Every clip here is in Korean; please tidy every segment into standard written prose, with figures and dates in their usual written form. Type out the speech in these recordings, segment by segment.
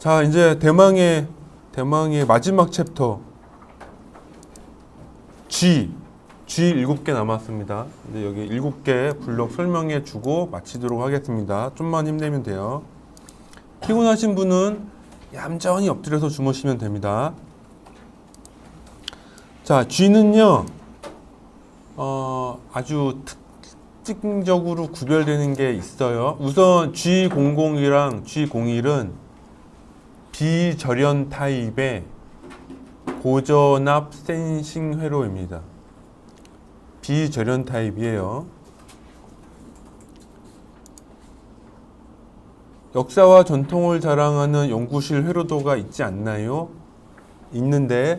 자, 이제 대망의 마지막 챕터 G 7개 남았습니다. 이제 여기 7개 블록 설명해 주고 마치도록 하겠습니다. 좀만 힘내면 돼요. 피곤하신 분은 얌전히 엎드려서 주무시면 됩니다. 자, G는요 아주 특징적으로 구별되는 게 있어요. 우선 G00이랑 G01은 비절연 타입의 고전압 센싱 회로입니다. 비절연 타입이에요. 역사와 전통을 자랑하는 연구실 회로도가 있지 않나요? 있는데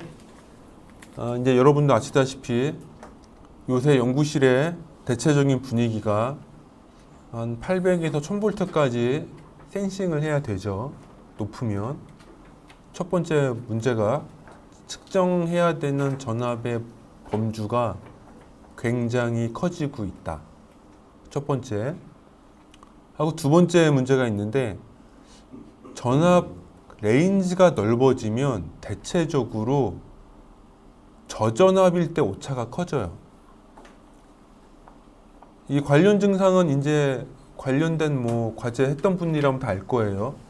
이제 여러분도 아시다시피 요새 연구실의 대체적인 분위기가 한 800에서 1000V까지 센싱을 해야 되죠. 높으면. 첫 번째 문제가 측정해야 되는 전압의 범주가 굉장히 커지고 있다. 첫 번째. 하고 두 번째 문제가 있는데 전압 레인지가 넓어지면 대체적으로 저전압일 때 오차가 커져요. 이 관련 증상은 이제 관련된 과제 했던 분이라면 다 알 거예요.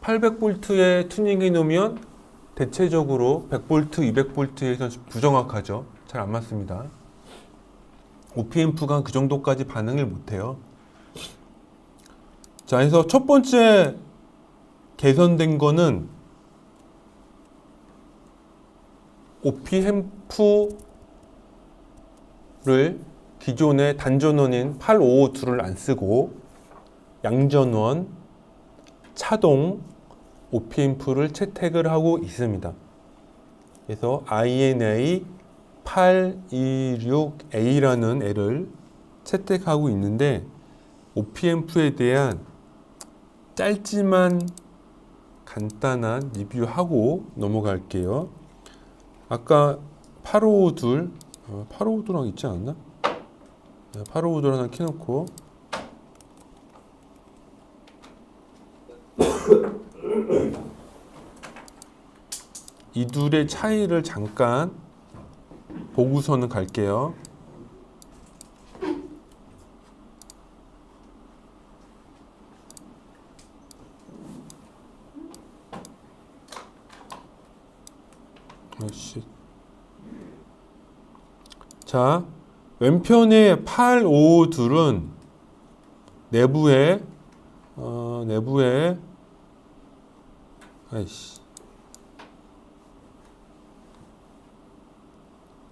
800V에 튜닝해 놓으면 대체적으로 100V, 200V에서 부정확하죠. 잘 안 맞습니다. OPM프가 그 정도까지 반응을 못해요. 자, 그래서 첫 번째 개선된 거는 OPM프를 기존의 단전원인 8552를 안 쓰고 양전원, 차동 OPM프를 채택을 하고 있습니다. 그래서 INA 826A라는 애를 채택하고 있는데 OPM프에 대한 짧지만 간단한 리뷰하고 넘어갈게요. 아까 8552랑 있지 않았나? 8552를 하나 켜놓고 이 둘의 차이를 잠깐 보고서는 갈게요. 자, 왼편의 852은 내부에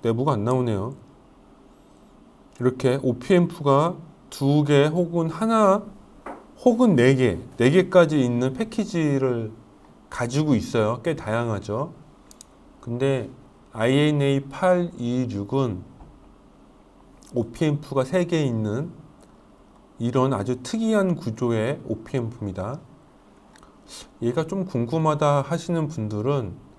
내부가 안 나오네요. 이렇게 OPM프가 2개 혹은 하나 혹은 4개까지 있는 패키지를 가지고 있어요. 꽤 다양하죠. 근데 INA 826은 OPM프가 3개 있는 이런 아주 특이한 구조의 OPM프입니다. 얘가 좀 궁금하다 하시는 분들은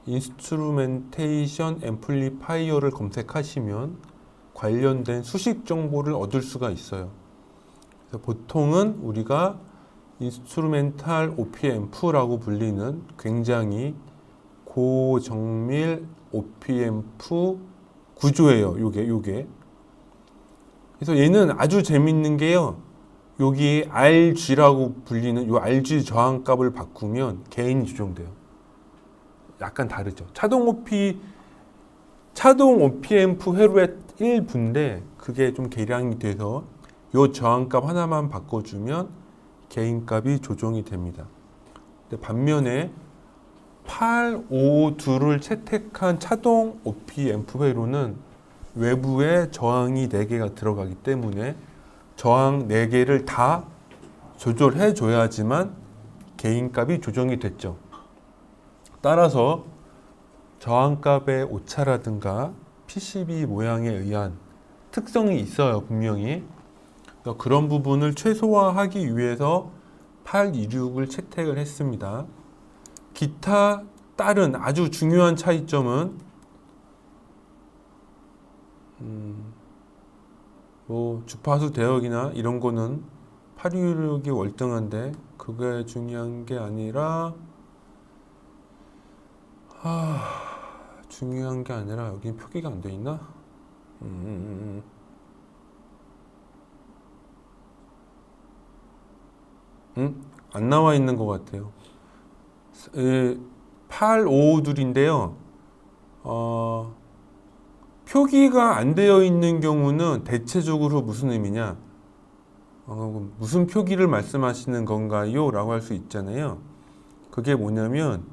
인스트루멘테이션 앰플리파이어를 검색하시면 관련된 수식 정보를 얻을 수가 있어요. 그래서 보통은 우리가 인스트루멘탈 OPM프라고 불리는 굉장히 고정밀 OPM프 구조예요. 요게. 그래서 얘는 아주 재밌는 게요. 여기 RG라고 불리는 요 RG 저항값을 바꾸면 개인이 조정돼요. 약간 다르죠. 차동 OPM프 회로의 일부인데 그게 좀 개량이 돼서 요 저항값 하나만 바꿔주면 개인값이 조정이 됩니다. 근데 반면에 852를 채택한 차동 OPM프 회로는 외부에 저항이 4개가 들어가기 때문에 저항 4개를 다 조절해 줘야지만 개인값이 조정이 됐죠. 따라서 저항값의 오차라든가 PCB 모양에 의한 특성이 있어요. 분명히. 그런 부분을 최소화하기 위해서 826을 채택을 했습니다. 기타 다른 아주 중요한 차이점은 주파수 대역이나 이런 거는 826이 월등한데 그게 중요한 게 아니라 중요한 게 아니라 여기 표기가 안 돼 있나? 안 나와 있는 것 같아요. 8552인데요. 표기가 안 되어 있는 경우는 대체적으로 무슨 의미냐? 무슨 표기를 말씀하시는 건가요? 라고 할 수 있잖아요. 그게 뭐냐면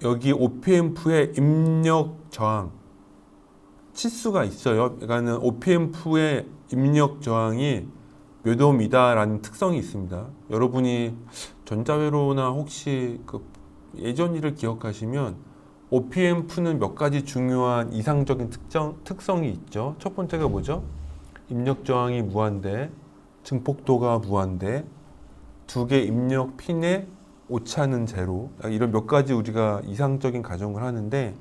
여기 OPMF의 입력 저항 치수가 있어요. 그러니까 OPMF의 입력 저항이 몇 옴이다라는 특성이 있습니다. 여러분이 전자회로나 혹시 그 예전 일을 기억하시면 OPMF는 몇 가지 중요한 이상적인 특성이 있죠. 첫 번째가 뭐죠? 입력 저항이 무한대, 증폭도가 무한대, 두 개 입력 핀의 오차는 제로, 이런 몇 가지 우리가 이상적인 가정을 하는데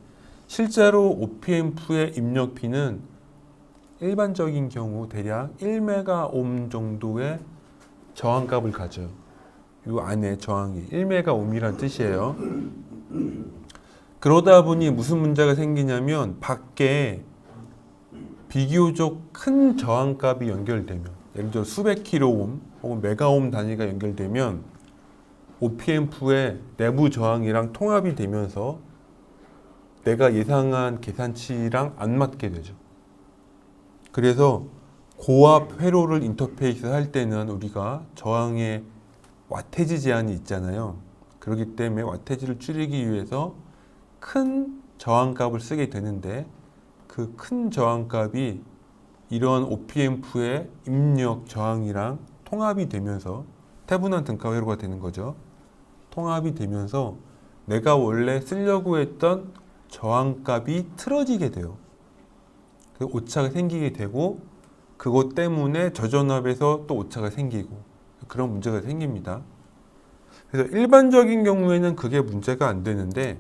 실제로 OPMF의 입력 핀은 일반적인 경우 대략 1메가옴 정도의 저항값을 가져요. 이 안에 저항이 1메가옴이란 뜻이에요. 그러다 보니 무슨 문제가 생기냐면 밖에 비교적 큰 저항값이 연결되면, 예를 들어 수백 킬로옴 혹은 메가옴 단위가 연결되면 OPMF의 내부 저항이랑 통합이 되면서 내가 예상한 계산치랑 안 맞게 되죠. 그래서 고압 회로를 인터페이스 할 때는 우리가 저항의 와테지 제한이 있잖아요. 그렇기 때문에 와테지를 줄이기 위해서 큰 저항값을 쓰게 되는데 그 큰 저항값이 이런 OPMF의 입력 저항이랑 통합이 되면서 태분한 등가 회로가 되는 거죠. 통합이 되면서 내가 원래 쓰려고 했던 저항값이 틀어지게 돼요. 그 오차가 생기게 되고 그것 때문에 저전압에서 또 오차가 생기고 그런 문제가 생깁니다. 그래서 일반적인 경우에는 그게 문제가 안 되는데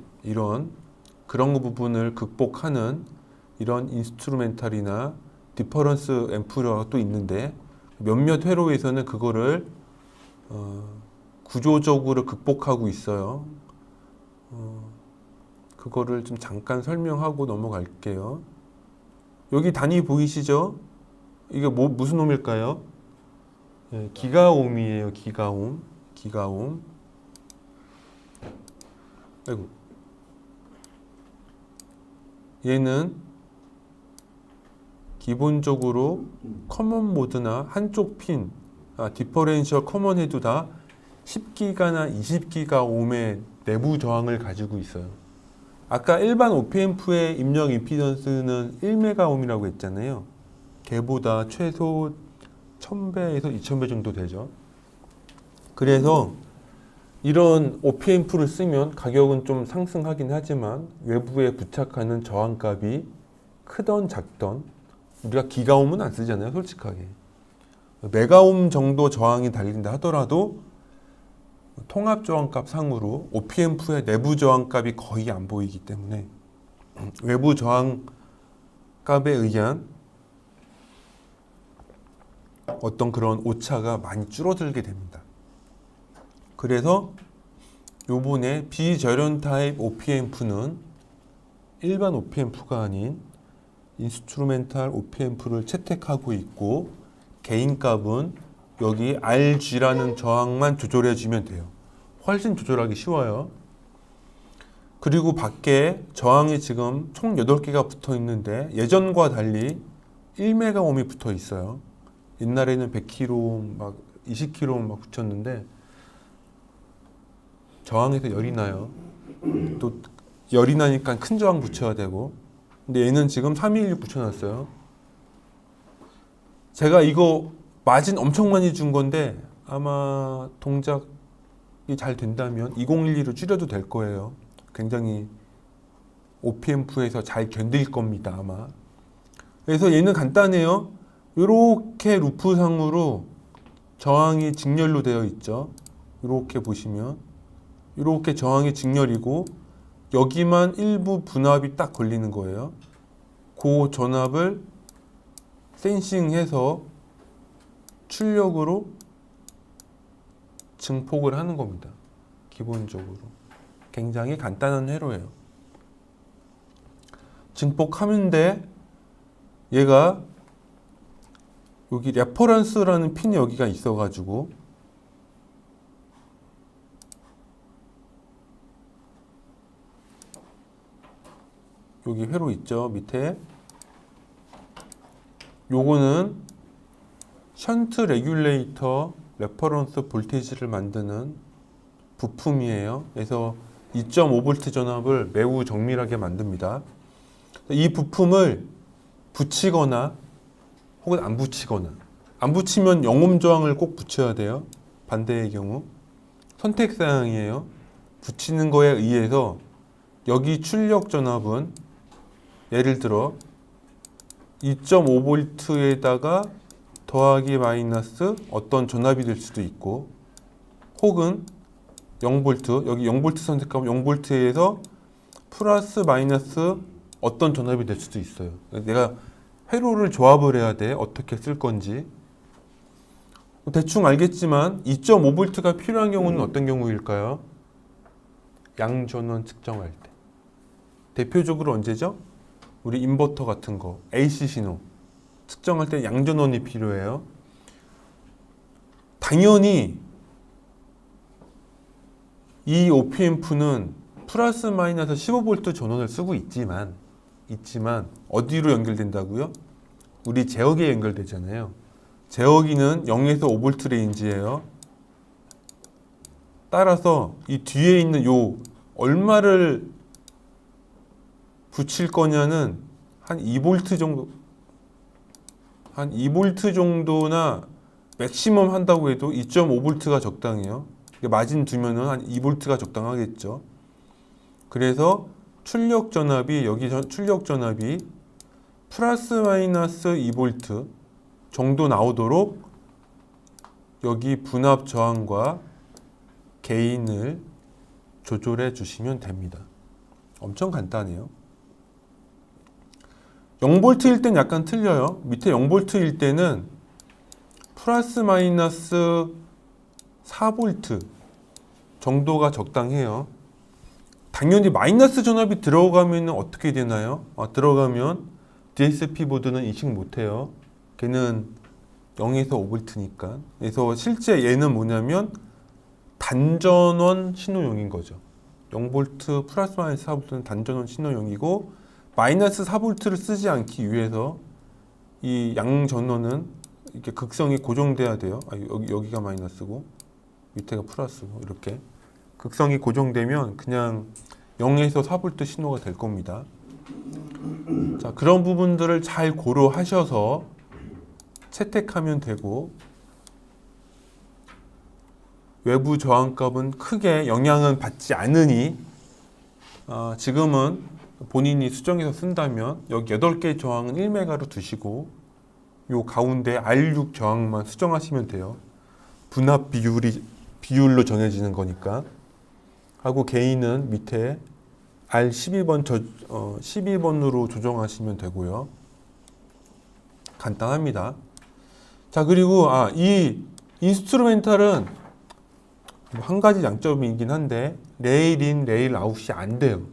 그런 부분을 극복하는 이런 인스트루멘탈이나 디퍼런스 앰플러가 또 있는데 몇몇 회로에서는 그거를 구조적으로 극복하고 있어요. 그거를 좀 잠깐 설명하고 넘어갈게요. 여기 단위 보이시죠? 이게 무슨 옴일까요? 예, 기가옴이에요. 기가옴. 아이고. 얘는 기본적으로 커먼 모드나 한쪽 핀, 디퍼렌셜 커먼 헤드 다 10기가나 20기가 옴의 내부 저항을 가지고 있어요. 아까 일반 OPMF의 입력 임피던스는 1메가옴이라고 했잖아요. 걔보다 최소 1000배에서 2000배 정도 되죠. 그래서 이런 OPMF를 쓰면 가격은 좀 상승하긴 하지만 외부에 부착하는 저항값이 크던 작던 우리가 기가옴은 안 쓰잖아요. 솔직하게. 메가옴 정도 저항이 달린다 하더라도 통합 저항값 상으로 OPMF의 내부 저항값이 거의 안 보이기 때문에 외부 저항값에 의한 어떤 그런 오차가 많이 줄어들게 됩니다. 그래서 요번에 비절연 타입 OPMF는 일반 OPMF가 아닌 인스트루멘탈 OPMF를 채택하고 있고 개인값은 여기 RG라는 저항만 조절해 주면 돼요. 훨씬 조절하기 쉬워요. 그리고 밖에 저항이 지금 총 8개가 붙어 있는데 예전과 달리 1메가옴이 붙어 있어요. 옛날에는 100kΩ 막 20kΩ 막 붙였는데 저항에서 열이 나요. 또 열이 나니까 큰 저항 붙여야 되고. 근데 얘는 지금 316 붙여놨어요. 제가 이거 마진 엄청 많이 준 건데 아마 동작이 잘 된다면 2012로 줄여도 될 거예요. 굉장히 OPMF에서 잘 견딜 겁니다, 아마. 그래서 얘는 간단해요. 이렇게 루프상으로 저항이 직렬로 되어 있죠. 이렇게 보시면 이렇게 저항이 직렬이고 여기만 일부 분압이 딱 걸리는 거예요. 그 전압을 센싱해서 출력으로 증폭을 하는 겁니다. 기본적으로 굉장히 간단한 회로예요. 증폭하면 돼. 얘가 여기 레퍼런스라는 핀이 여기가 있어가지고 여기 회로 있죠 밑에. 요거는 션트 레귤레이터 레퍼런스 볼테이지를 만드는 부품이에요. 그래서 2.5V 전압을 매우 정밀하게 만듭니다. 이 부품을 붙이거나 혹은 안 붙이거나, 안 붙이면 영홈 저항을 꼭 붙여야 돼요. 반대의 경우 선택사항이에요. 붙이는 거에 의해서 여기 출력 전압은 예를 들어 2.5V에다가 더하기 마이너스 어떤 전압이 될 수도 있고, 혹은 0V, 여기 0V 선택하면 0V에서 플러스 마이너스 어떤 전압이 될 수도 있어요. 내가 회로를 조합을 해야 돼. 어떻게 쓸 건지 대충 알겠지만 2.5V가 필요한 경우는 어떤 경우일까요? 양전원 측정할 때. 대표적으로 언제죠? 우리 인버터 같은 거 AC 신호 측정할 때 양전원이 필요해요. 당연히 이 OP앰프는 플러스 마이너스 15V 전원을 쓰고 있지만 어디로 연결된다고요? 우리 제어기에 연결되잖아요. 제어기는 0에서 5V 레인지예요. 따라서 이 뒤에 있는 요 얼마를 붙일 거냐는 한 2V 정도, 한 2V 정도나 맥시멈 한다고 해도 2.5V가 적당해요. 마진 두면은 한 2V가 적당하겠죠. 그래서 출력 전압이 출력 전압이 플러스 마이너스 2V 정도 나오도록 여기 분압 저항과 게인을 조절해 주시면 됩니다. 엄청 간단해요. 0V일 땐 약간 틀려요. 밑에 0V일 때는 플러스 마이너스 4V 정도가 적당해요. 당연히 마이너스 전압이 들어가면 어떻게 되나요? 들어가면 DSP 보드는 인식 못해요. 걔는 0에서 5V니까. 그래서 실제 얘는 뭐냐면 단전원 신호용인 거죠. 0V 플러스 마이너스 4V는 단전원 신호용이고, 마이너스 4V를 쓰지 않기 위해서 이 양전원은 이렇게 극성이 고정돼야 돼요. 여기가 마이너스고 밑에가 플러스고, 이렇게 극성이 고정되면 그냥 0에서 4V 신호가 될 겁니다. 자, 그런 부분들을 잘 고려하셔서 채택하면 되고, 외부 저항값은 크게 영향은 받지 않으니 지금은 본인이 수정해서 쓴다면 여기 8개 저항은 1메가로 두시고 요 가운데 R6 저항만 수정하시면 돼요. 분압 비율로 정해지는 거니까. 하고 게인은 밑에 R12번 12번으로 조정하시면 되고요. 간단합니다. 자, 그리고 이 인스트루멘탈은 한 가지 장점이긴 한데 레일 인, 레일 아웃이 안 돼요.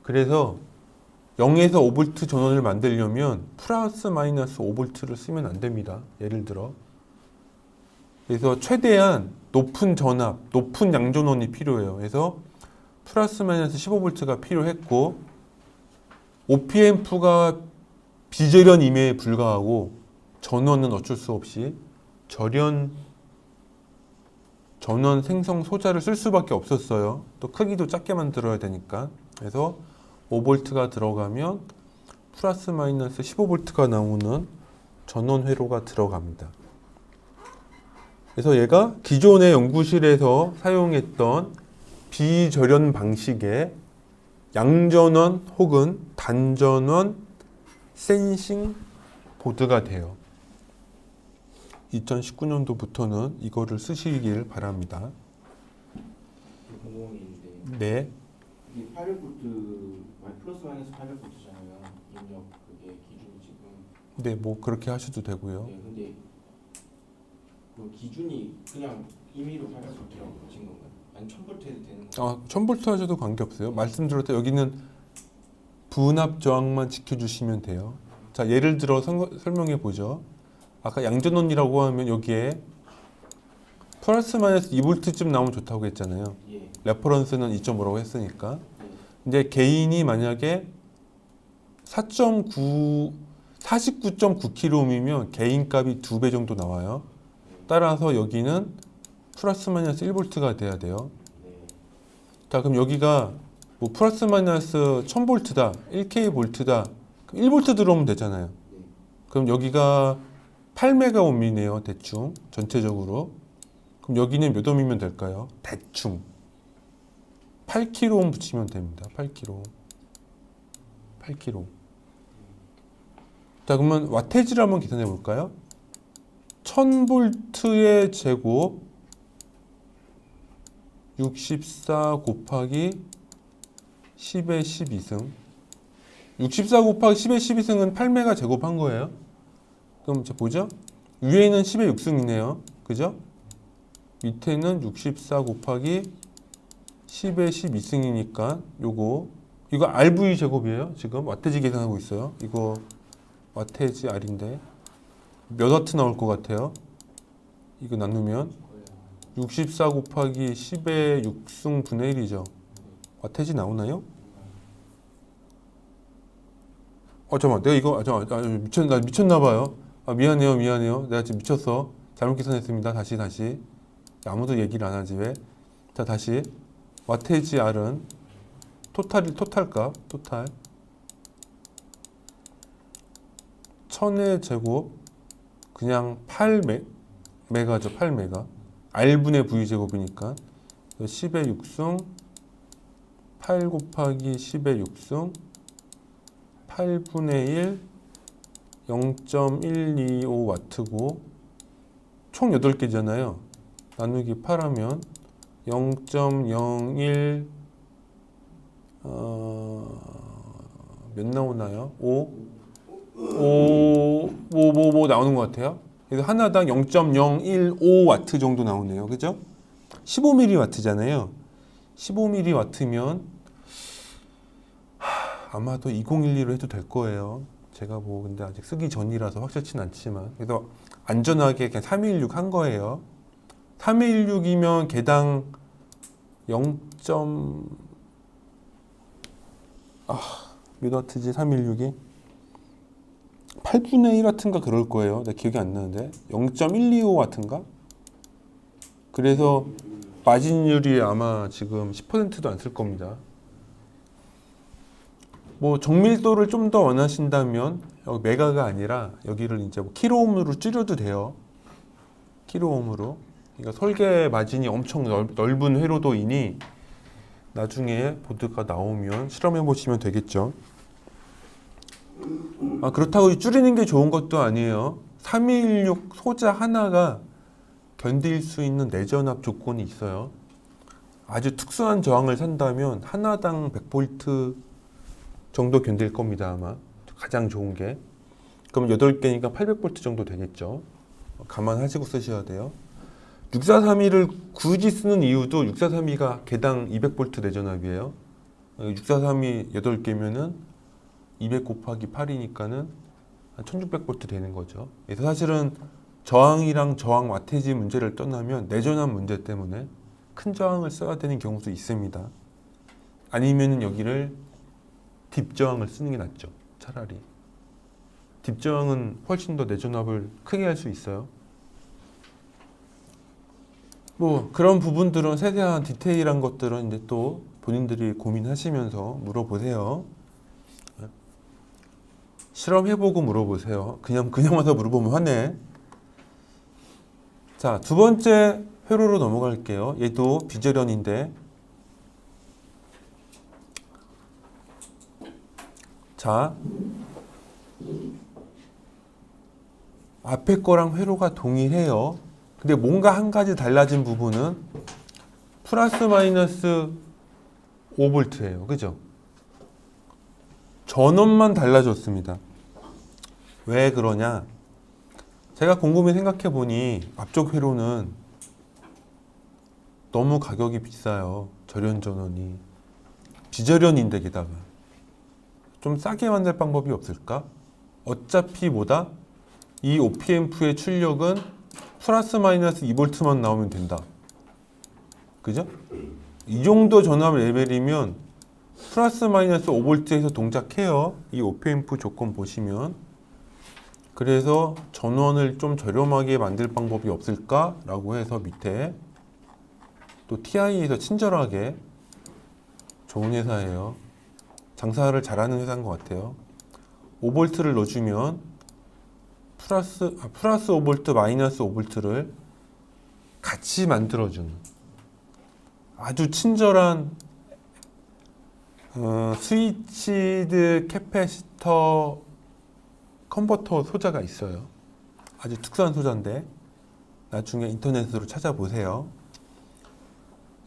그래서 0에서 5V 전원을 만들려면 플러스 마이너스 5V를 쓰면 안 됩니다. 예를 들어. 그래서 최대한 높은 전압, 높은 양전원이 필요해요. 그래서 플러스 마이너스 15V가 필요했고, OP앰프가 비절연임에 불과하고 전원은 어쩔 수 없이 전원 생성 소자를 쓸 수밖에 없었어요. 또 크기도 작게 만들어야 되니까. 그래서 5V가 들어가면 플러스 마이너스 15V가 나오는 전원 회로가 들어갑니다. 그래서 얘가 기존의 연구실에서 사용했던 비절연 방식의 양전원 혹은 단전원 센싱 보드가 돼요. 2019년도부터는 이거를 쓰시길 바랍니다. 궁금한데 네. 이게 800V 플러스 마이너스 800V잖아요. 입력 그게 기준이 지금. 네, 뭐 그렇게 하셔도 되고요. 네, 근데 그 기준이 그냥 임의로 800V라고 친 건가요? 아니 1000V 해도 되는 건가요? 1000V 하셔도 관계없어요. 말씀드렸듯이 여기는 분압 저항만 지켜주시면 돼요. 자, 예를 들어 설명해 보죠. 아까 양전원이라고 하면 여기에 플러스 마이너스 2V쯤 나오면 좋다고 했잖아요. 예. 레퍼런스는 2.5라고 했으니까. 네. 이제 개인이 만약에 49.9kohm이면 개인 값이 2배 정도 나와요. 따라서 여기는 플러스 마이너스 1V가 돼야 돼요. 네. 자, 그럼 여기가 뭐 플러스 마이너스 1000V다, 1K 볼트다. 1V 들어오면 되잖아요. 네. 그럼 여기가 8메가옴이네요, 대충 전체적으로. 그럼 여기는 몇 옴이면 될까요? 대충 8kΩ 붙이면 됩니다. 8kΩ. 8kΩ. 자, 그러면 와테지를 한번 계산해 볼까요? 1000V의 제곱 64 곱하기 10의 12승. 64 곱하기 10의 12승은 8메가 제곱한 거예요. 그럼 이제 보죠? 위에는 10의 6승이네요. 그죠? 밑에는 64 곱하기 10의 12승이니까 이거 RV 제곱이에요. 지금 와테지 계산하고 있어요. 이거 와테지 R인데 몇 와트 나올 것 같아요? 이거 나누면 64 곱하기 10의 6승 분의 1이죠. 와테지 나오나요? 잠깐만, 내가 이거 나 미쳤나 봐요. 미안해요. 내가 지금 미쳤어. 잘못 계산했습니다. 다시. 아무도 얘기를 안 하지 왜? 자, 다시 와테지 R은 토탈 1000의 제곱 그냥 8메가죠. 8메가. R분의 V 제곱이니까 10의 6승 8 곱하기 10의 6승 8분의 1 0.125W고 총 8개잖아요. 나누기 8하면 0.01 몇 나오나요? 5 나오는 것 같아요. 그래서 하나당 0.015W 정도 나오네요. 그죠? 15mW잖아요. 15mW면 아마도 2012로 해도 될 거예요. 제가 뭐 근데 아직 쓰기 전이라서 확실치는 않지만 그래서 안전하게 그냥 316 한 거예요. 316이면 개당 0. 몇 와트지 316이? 8분의 1 와트인가 그럴 거예요. 내가 기억이 안 나는데 0.125와트인가? 그래서 마진율이 아마 지금 10%도 안 쓸 겁니다. 뭐 정밀도를 좀 더 원하신다면 여기 메가가 아니라 여기를 이제 뭐 킬로옴으로 줄여도 돼요. 킬로옴으로. 그러니까 설계 마진이 엄청 넓은 회로도이니 나중에 보드가 나오면 실험해 보시면 되겠죠. 그렇다고 줄이는 게 좋은 것도 아니에요. 3216 소자 하나가 견딜 수 있는 내전압 조건이 있어요. 아주 특수한 저항을 산다면 하나당 100V 정도 견딜 겁니다. 아마 가장 좋은 게. 그럼 8개니까 800V 정도 되겠죠. 감안하시고 쓰셔야 돼요. 6432를 굳이 쓰는 이유도 6432가 개당 200V 내전압이에요. 6432 8개면은 200 곱하기 8이니까는 한 1600V 되는 거죠. 그래서 사실은 저항이랑 저항 와테지 문제를 떠나면 내전압 문제 때문에 큰 저항을 써야 되는 경우도 있습니다. 아니면은 여기를 딥저항을 쓰는 게 낫죠. 차라리. 딥저항은 훨씬 더 내전압을 크게 할 수 있어요. 뭐 그런 부분들은 세세한 디테일한 것들은 이제 또 본인들이 고민하시면서 물어보세요. 실험해보고 물어보세요. 그냥 와서 물어보면 화내. 자, 두 번째 회로로 넘어갈게요. 얘도 비저련인데. 자, 앞에 거랑 회로가 동일해요. 근데 뭔가 한 가지 달라진 부분은 플러스 마이너스 5V예요. 그죠? 전원만 달라졌습니다. 왜 그러냐? 제가 곰곰이 생각해 보니 앞쪽 회로는 너무 가격이 비싸요. 절연 전원이. 비절연인데 게다가. 좀 싸게 만들 방법이 없을까? 어차피 뭐다? 이 OPM프의 출력은 플러스 마이너스 2V만 나오면 된다. 그죠? 이 정도 전압 레벨이면 플러스 마이너스 5V에서 동작해요. 이 OPM프 조건 보시면. 그래서 전원을 좀 저렴하게 만들 방법이 없을까? 라고 해서 밑에 또 TI에서 친절하게 좋은 회사예요. 장사를 잘하는 회사인 것 같아요. 5V를 넣어주면 플러스 5V, 마이너스 5V를 같이 만들어주는 아주 친절한 스위치드 캐패시터 컨버터 소자가 있어요. 아주 특수한 소자인데 나중에 인터넷으로 찾아보세요.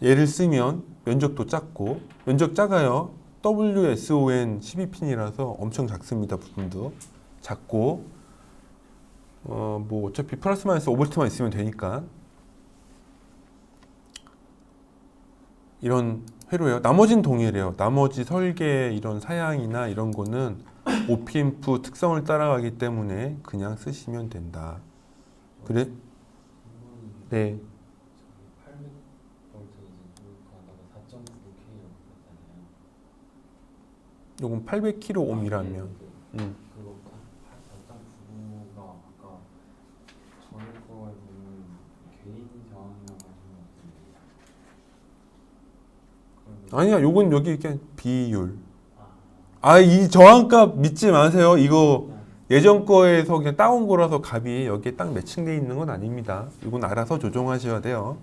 얘를 쓰면 면적도 작고, 면적 작아요. WSON 12핀이라서 엄청 작습니다. 부품도 작고, 뭐 어차피 플러스 마이너스 5V만 있으면 되니까 이런 회로예요. 나머지는 동일해요. 나머지 설계 이런 사양이나 이런 거는 OPM프 특성을 따라가기 때문에 그냥 쓰시면 된다. 그래? 네. 800V 요건 800kΩ이라면 그거 4.9가 아까 전에 거에 보면 개인 저항이라고 하신 것 같은데. 아니야. 요건 여기 그냥 비율. 이 저항값 믿지 마세요. 이거 예전 거에서 그냥 따온 거라서 값이 여기에 딱 매칭되어 있는 건 아닙니다. 이건 알아서 조정하셔야 돼요.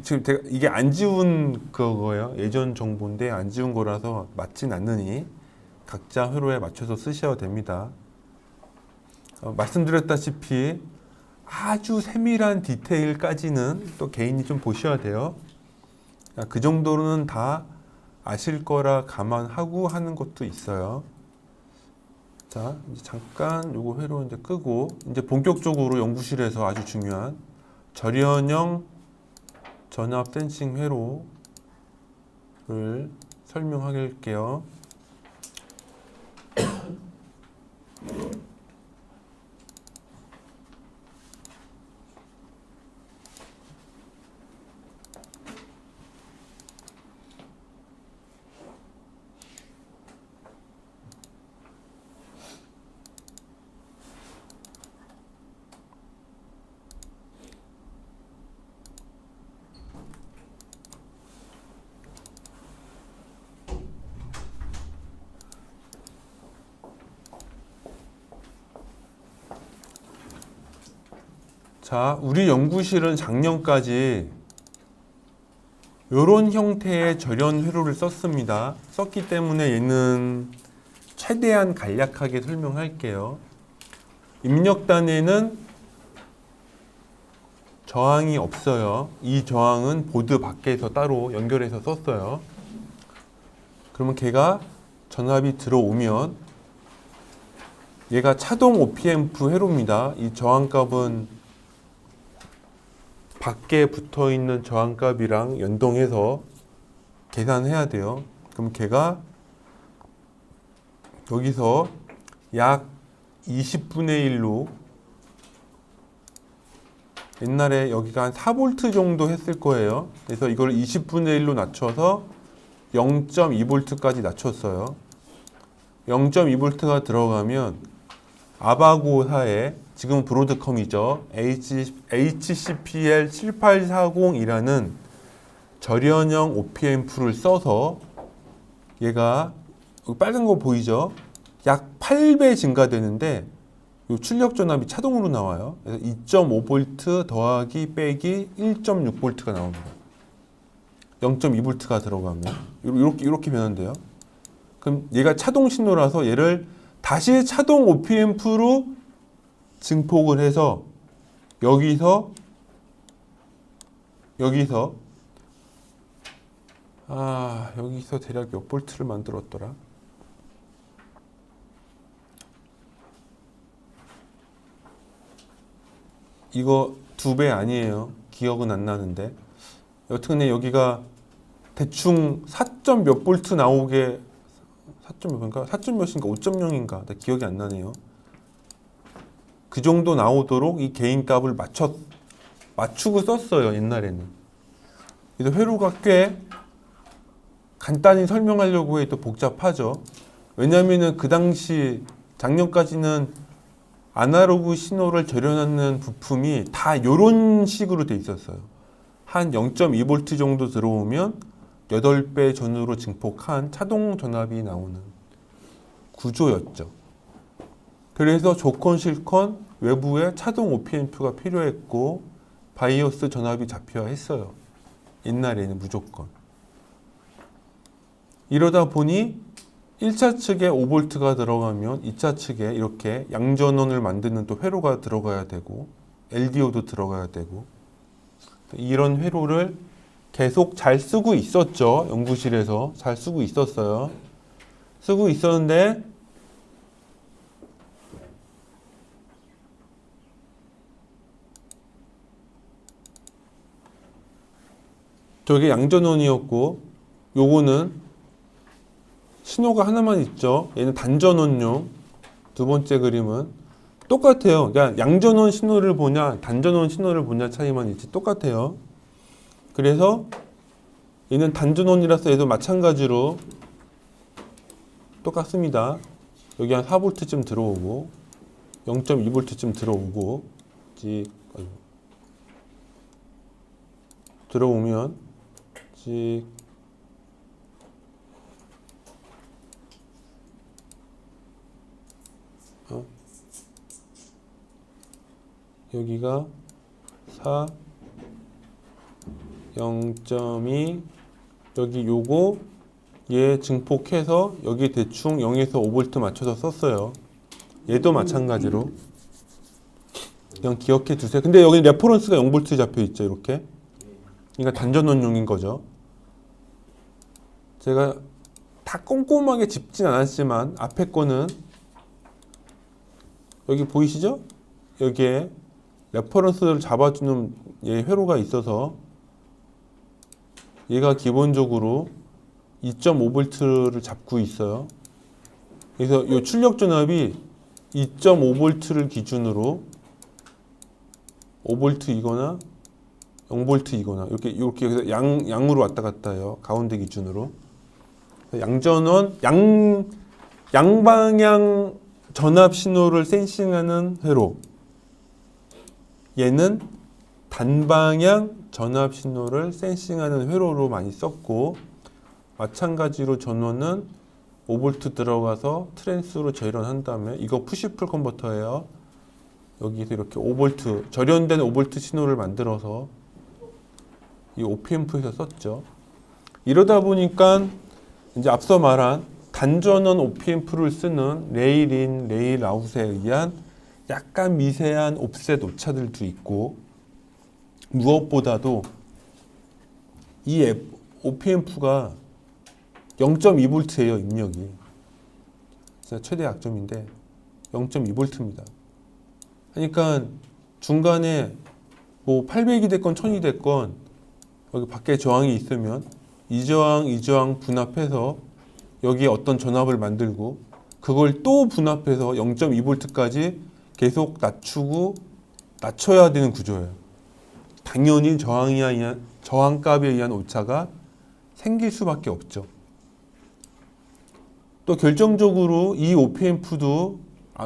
지금 이게 안 지운 그거예요. 예전 정보인데 안 지운 거라서 맞진 않으니 각자 회로에 맞춰서 쓰셔야 됩니다. 말씀드렸다시피 아주 세밀한 디테일까지는 또 개인이 좀 보셔야 돼요. 그 정도는 다 아실 거라 감안하고 하는 것도 있어요. 자, 이제 잠깐 요거 회로 이제 끄고 이제 본격적으로 연구실에서 아주 중요한 절연형 전압 센싱 회로를 설명할게요. 자, 우리 연구실은 작년까지 이런 형태의 절연 회로를 썼습니다. 썼기 때문에 얘는 최대한 간략하게 설명할게요. 입력단에는 저항이 없어요. 이 저항은 보드 밖에서 따로 연결해서 썼어요. 그러면 걔가 전압이 들어오면 얘가 차동 OPM프 회로입니다. 이 저항값은 밖에 붙어 있는 저항값이랑 연동해서 계산해야 돼요. 그럼 걔가 여기서 약 20분의 1로 옛날에 여기가 한 4V 정도 했을 거예요. 그래서 이걸 20분의 1로 낮춰서 0.2V까지 낮췄어요. 0.2V가 들어가면 아바고사의 지금 브로드컴이죠. HCPL 7840이라는 절연형 OPM프를 써서 얘가 빨간 거 보이죠? 약 8배 증가되는데 이 출력 전압이 자동으로 나와요. 그래서 2.5V 더하기 빼기 1.6V가 나옵니다. 0.2V가 들어가면 이렇게 변한대요. 그럼 얘가 차동 신호라서 얘를 다시 차동 OPM프로 증폭을 해서 여기서 대략 몇 볼트를 만들었더라? 이거 2배 아니에요. 기억은 안 나는데. 여튼간에 여기가 대충 4점 몇 볼트 나오게 4점 몇인가? 4점 몇인가? 5.0인가? 나 기억이 안 나네요. 그 정도 나오도록 이 개인 값을 맞추고 썼어요, 옛날에는. 그래서 회로가 꽤 간단히 설명하려고 해도 복잡하죠. 왜냐면은 그 당시 작년까지는 아날로그 신호를 절연하는 부품이 다 요런 식으로 돼 있었어요. 한 0.2V 정도 들어오면 8배 전후로 증폭한 자동 전압이 나오는 구조였죠. 그래서 조건 실건 외부에 차동 OPMP가 필요했고 바이오스 전압이 잡혀야 했어요. 옛날에는 무조건. 이러다 보니 1차 측에 5V가 들어가면 2차 측에 이렇게 양전원을 만드는 또 회로가 들어가야 되고 LDO도 들어가야 되고 이런 회로를 계속 잘 쓰고 있었죠. 연구실에서 잘 쓰고 있었어요. 쓰고 있었는데 저게 양전원이었고 요거는 신호가 하나만 있죠. 얘는 단전원용. 두 번째 그림은 똑같아요. 그러니까 양전원 신호를 보냐 단전원 신호를 보냐 차이만 있지 똑같아요. 그래서 얘는 단전원이라서 얘도 마찬가지로 똑같습니다. 여기 한 4V쯤 들어오고 0.2V쯤 들어오고 들어오면 여기가 4 0.2 여기 요거 얘 증폭해서 여기 대충 0에서 5V 맞춰서 썼어요. 얘도 마찬가지로 그냥 기억해 두세요. 근데 여기 레퍼런스가 0V 잡혀 있죠. 이렇게. 그러니까 단전원용인 거죠. 제가 다 꼼꼼하게 짚진 않았지만 앞에 거는 여기 보이시죠? 여기에 레퍼런스를 잡아주는 얘 회로가 있어서 얘가 기본적으로 2.5V를 잡고 있어요. 그래서 이 출력 전압이 2.5V를 기준으로 5V이거나 0V이거나 이렇게 해서 양으로 왔다 갔다 해요. 가운데 기준으로. 양전원 양방향 전압 신호를 센싱하는 회로. 얘는 단방향 전압 신호를 센싱하는 회로로 많이 썼고 마찬가지로 전원은 5V 들어가서 트랜스로 절연한 다음에 이거 푸시풀 컨버터예요. 여기서 이렇게 5V 절연된 5V 신호를 만들어서 이 OPM프에서 썼죠. 이러다 보니까 이제 앞서 말한 단전원 OPM프를 쓰는 레일-인, 레일-아웃에 의한 약간 미세한 옵셋 오차들도 있고 무엇보다도 이 OPM프가 0.2V예요. 입력이 진짜 최대 약점인데 0.2V입니다. 그러니까 중간에 뭐 800이 됐건 1000이 됐건 여기 밖에 저항이 있으면 이 저항 분합해서 여기에 어떤 전압을 만들고 그걸 또 분합해서 0.2V까지 계속 낮춰야 되는 구조예요. 당연히 저항값에 의한 오차가 생길 수밖에 없죠. 또 결정적으로 이 OPM프도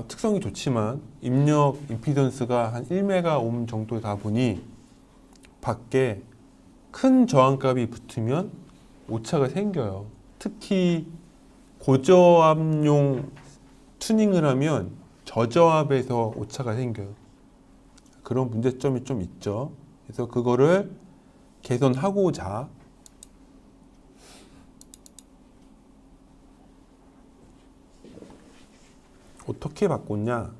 특성이 좋지만 입력 임피던스가 한 1메가옴 정도다 보니 밖에 큰 저항값이 붙으면 오차가 생겨요. 특히 고저압용 튜닝을 하면 저저압에서 오차가 생겨요. 그런 문제점이 좀 있죠. 그래서 그거를 개선하고자 어떻게 바꿨냐?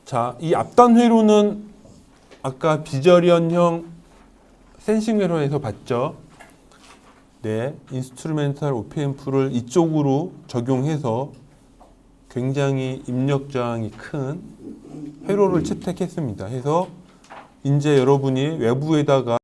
자, 이 앞단 회로는 아까 비절연형 센싱 회로에서 봤죠? 네, 인스트루멘탈 OPM프를 이쪽으로 적용해서 굉장히 입력 저항이 큰 회로를 채택했습니다. 해서 이제 여러분이 외부에다가